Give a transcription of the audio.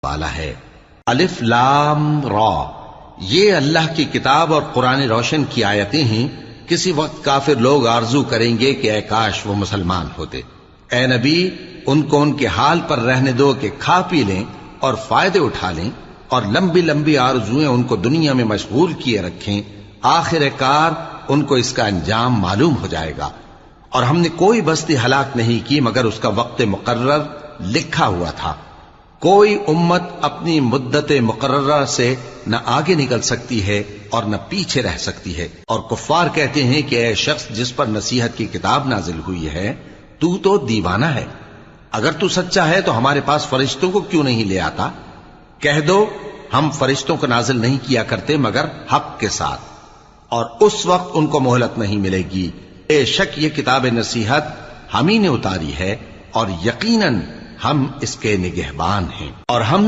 والا ہے۔ الف لام را، یہ اللہ کی کتاب اور قرآن روشن کی آیتیں ہیں۔ کسی وقت کافر لوگ آرزو کریں گے کہ اے کاش وہ مسلمان ہوتے۔ اے نبی، ان کو ان کے حال پر رہنے دو کہ کھا پی لیں اور فائدے اٹھا لیں، اور لمبی لمبی آرزویں ان کو دنیا میں مشغول کیے رکھیں۔ آخر کار ان کو اس کا انجام معلوم ہو جائے گا۔ اور ہم نے کوئی بستی ہلاک نہیں کی مگر اس کا وقت مقرر لکھا ہوا تھا۔ کوئی امت اپنی مدت مقررہ سے نہ آگے نکل سکتی ہے اور نہ پیچھے رہ سکتی ہے۔ اور کفار کہتے ہیں کہ اے شخص جس پر نصیحت کی کتاب نازل ہوئی ہے، تو دیوانہ ہے۔ اگر تو سچا ہے تو ہمارے پاس فرشتوں کو کیوں نہیں لے آتا؟ کہہ دو ہم فرشتوں کو نازل نہیں کیا کرتے مگر حق کے ساتھ، اور اس وقت ان کو مہلت نہیں ملے گی۔ بے شک یہ کتاب نصیحت ہم ہی نے اتاری ہے، اور یقیناً ہم اس کے نگہبان ہیں۔ اور ہم نے